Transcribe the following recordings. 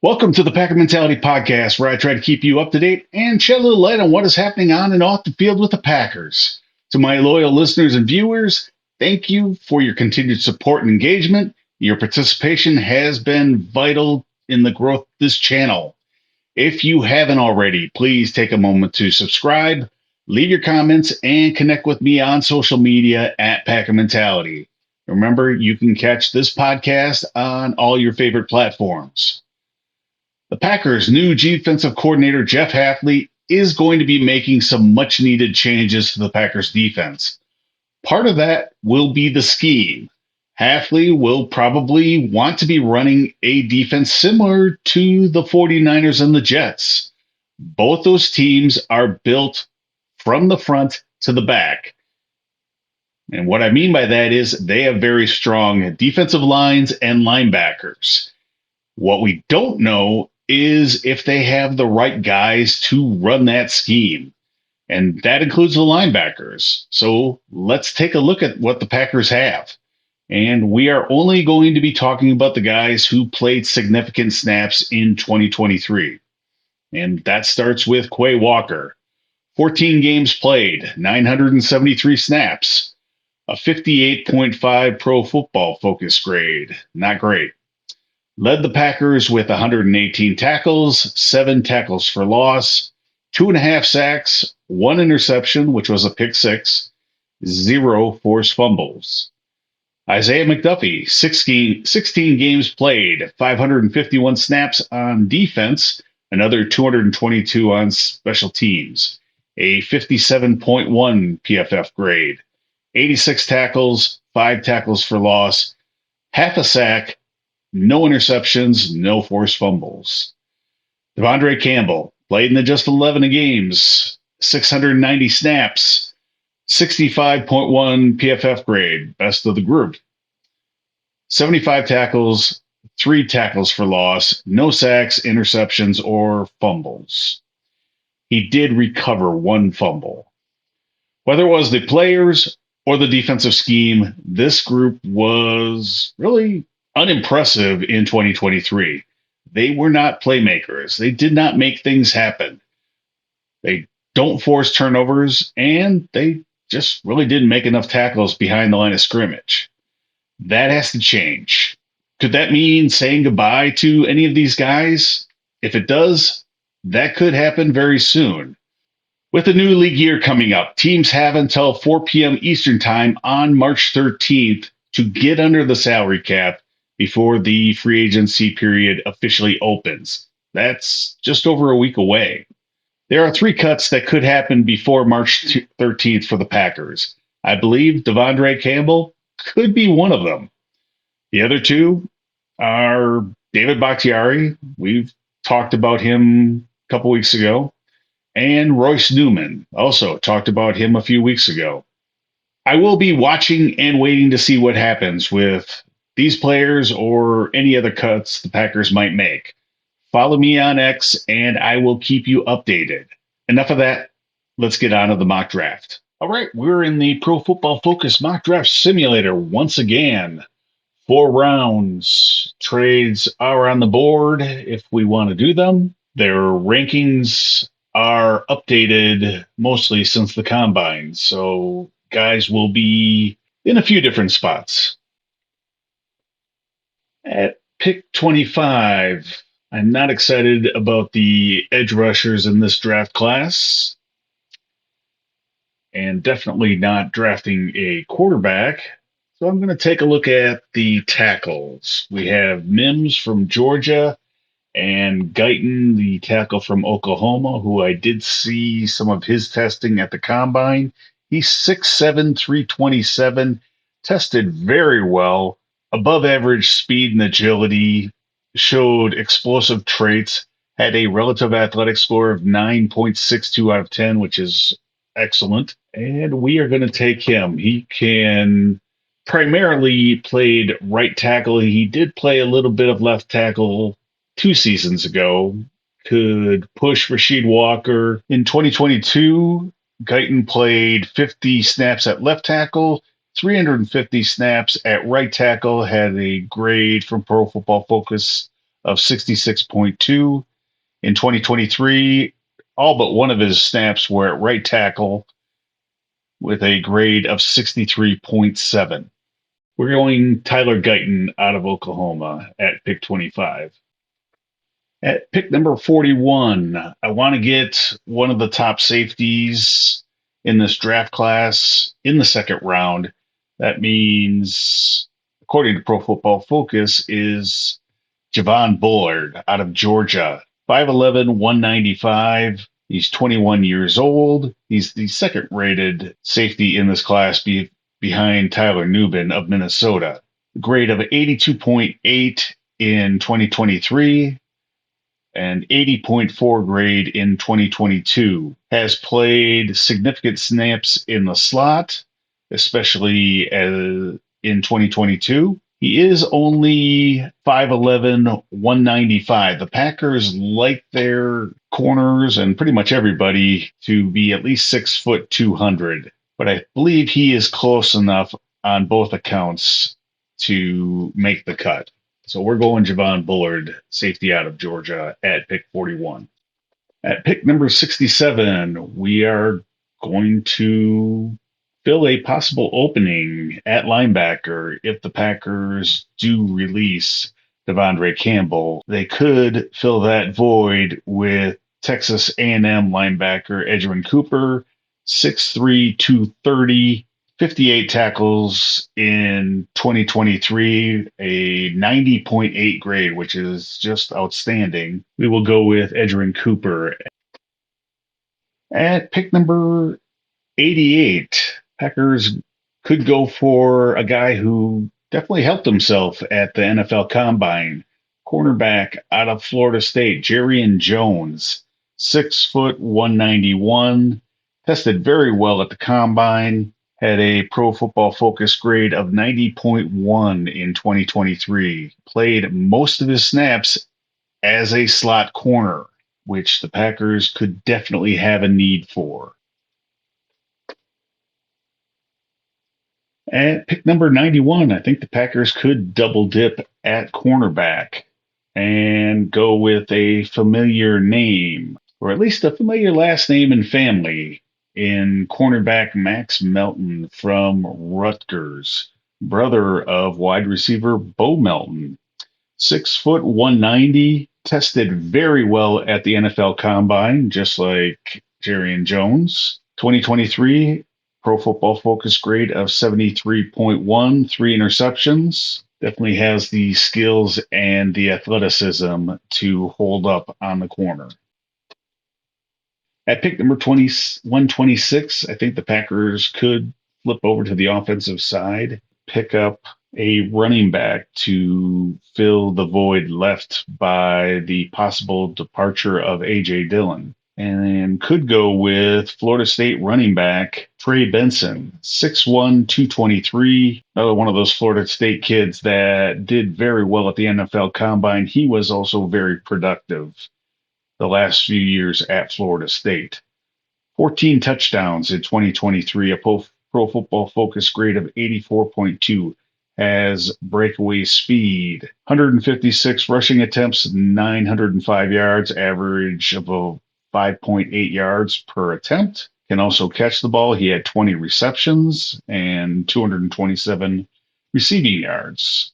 Welcome to the Packer Mentality Podcast, where I try to keep you up to date and shed a little light on what is happening on and off the field with the Packers. To my loyal listeners and viewers, thank you for your continued support and engagement. Your participation has been vital in the growth of this channel. If you haven't already, please take a moment to subscribe, leave your comments, and connect with me on social media at Packer Mentality. Remember, you can catch this podcast on all your favorite platforms. The Packers' new defensive coordinator, Jeff Hafley, is going to be making some much needed changes to the Packers defense. Part of that will be the scheme. Hafley will probably want to be running a defense similar to the 49ers and the Jets. Both those teams are built from the front to the back. And what I mean by that is they have very strong defensive lines and linebackers. What we don't know is if they have the right guys to run that scheme. And that includes the linebackers. So let's take a look at what the Packers have. And we are only going to be talking about the guys who played significant snaps in 2023. And that starts with Quay Walker. 14 games played, 973 snaps, a 58.5 Pro Football Focus grade. Not great. Led the Packers with 118 tackles, 7 tackles for loss, 2.5 sacks, 1 interception, which was a pick six, 0 forced fumbles. Isaiah McDuffie, 16 games played, 551 snaps on defense, another 222 on special teams, a 57.1 PFF grade, 86 tackles, 5 tackles for loss, half a sack, no interceptions, no forced fumbles. Devondre Campbell played in the just 11 games, 690 snaps, 65.1 PFF grade, best of the group. 75 tackles, 3 tackles for loss, no sacks, interceptions, or fumbles. He did recover 1 fumble. Whether it was the players or the defensive scheme, this group was really unimpressive in 2023. They were not playmakers. They did not make things happen. They don't force turnovers, and they just really didn't make enough tackles behind the line of scrimmage. That has to change. Could that mean saying goodbye to any of these guys? If it does, that could happen very soon. With the new league year coming up, teams have until 4 p.m. Eastern Time on March 13th to get under the salary cap before the free agency period officially opens. That's just over a week away. There are 3 cuts that could happen before March 13th for the Packers. I believe Devondre Campbell could be one of them. The other 2 are David Bakhtiari. We've talked about him a couple weeks ago. And Royce Newman, also talked about him a few weeks ago. I will be watching and waiting to see what happens with these players or any other cuts the Packers might make. Follow me on X and I will keep you updated. Enough of that. Let's get on to the mock draft. All right, we're in the Pro Football Focus mock draft simulator once again. 4 rounds. Trades are on the board if we want to do them. Their rankings are updated mostly since the combine. So guys will be in a few different spots. At pick 25, I'm not excited about the edge rushers in this draft class, and definitely not drafting a quarterback. So I'm going to take a look at the tackles. We have Mims from Georgia and Guyton, the tackle from Oklahoma, who I did see some of his testing at the combine. He's 6'7", 327, tested very well, above average speed and agility, showed explosive traits, had a relative athletic score of 9.62 out of 10, which is excellent. And we are going to take him. He can primarily played right tackle. He did play a little bit of left tackle 2 seasons ago. Could push Rasheed Walker. In 2022, Guyton played 50 snaps at left tackle, 350 snaps at right tackle, had a grade from Pro Football Focus of 66.2. In 2023, all but one of his snaps were at right tackle with a grade of 63.7. We're going Tyler Guyton out of Oklahoma at pick 25. At pick number 41, I want to get one of the top safeties in this draft class in the second round. That means, according to Pro Football Focus, is Javon Bullard out of Georgia. 5'11", 195. He's 21 years old. He's the second rated safety in this class behind Tyler Nubin of Minnesota. Grade of 82.8 in 2023 and 80.4 grade in 2022. Has played significant snaps in the slot, especially in 2022. He is only 5'11", 195. The Packers like their corners and pretty much everybody to be at least 6 foot 200. But I believe he is close enough on both accounts to make the cut. So we're going Javon Bullard, safety out of Georgia, at pick 41. At pick number 67, we are going to fill a possible opening at linebacker if the Packers do release Devondre Campbell. They could fill that void with Texas A&M linebacker Edgerrin Cooper, 6'3", 230, 58 tackles in 2023, a 90.8 grade, which is just outstanding. We will go with Edgerrin Cooper. At pick number 88, Packers could go for a guy who definitely helped himself at the NFL Combine. Cornerback out of Florida State, Jarrian Jones, 6 foot 191, tested very well at the Combine. Had a Pro Football Focus grade of 90.1 in 2023. Played most of his snaps as a slot corner, which the Packers could definitely have a need for. At pick number 91, I think the Packers could double dip at cornerback and go with a familiar name, or at least a familiar last name and family, in cornerback Max Melton from Rutgers, brother of wide receiver Bo Melton. 6 foot 190, tested very well at the NFL Combine, just like Jarrian Jones. 2023 Pro Football Focus grade of 73.1, 3 interceptions. Definitely has the skills and the athleticism to hold up on the corner. At pick number 126, I think the Packers could flip over to the offensive side, pick up a running back to fill the void left by the possible departure of A.J. Dillon. And could go with Florida State running back Trey Benson, 6'1", 223. Another one of those Florida State kids that did very well at the NFL Combine. He was also very productive the last few years at Florida State. 14 touchdowns in 2023, a Pro Football Focus grade of 84.2. Has breakaway speed, 156 rushing attempts, 905 yards, average of 5.8 yards per attempt. Can also catch the ball. He had 20 receptions and 227 receiving yards.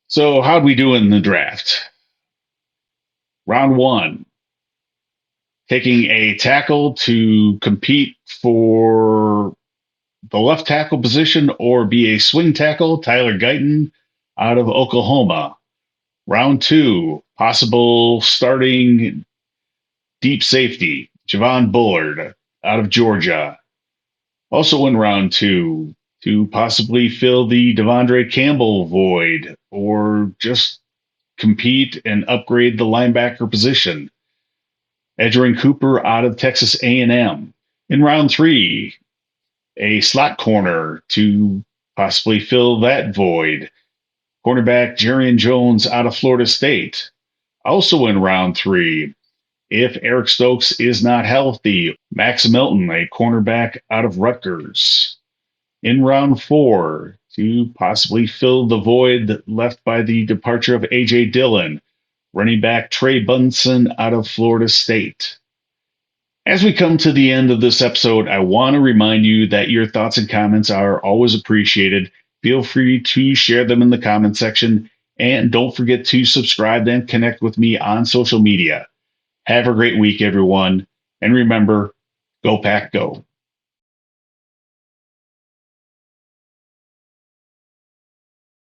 So how'd we do in the draft? Round 1, taking a tackle to compete for the left tackle position or be a swing tackle, Tyler Guyton out of Oklahoma. Round 2, possible starting deep safety, Javon Bullard out of Georgia. Also in round 2, to possibly fill the Devondre Campbell void or just compete and upgrade the linebacker position, Edgerrin Cooper out of Texas A&M. In round 3, a slot corner to possibly fill that void, cornerback Jarrian Jones out of Florida State. Also in round 3, if Eric Stokes is not healthy, Max Melton, a cornerback out of Rutgers. In round 4, to possibly fill the void left by the departure of A.J. Dillon, running back Trey Bunson out of Florida State. As we come to the end of this episode, I want to remind you that your thoughts and comments are always appreciated. Feel free to share them in the comment section, and don't forget to subscribe and connect with me on social media. Have a great week, everyone, and remember, go Pack Go.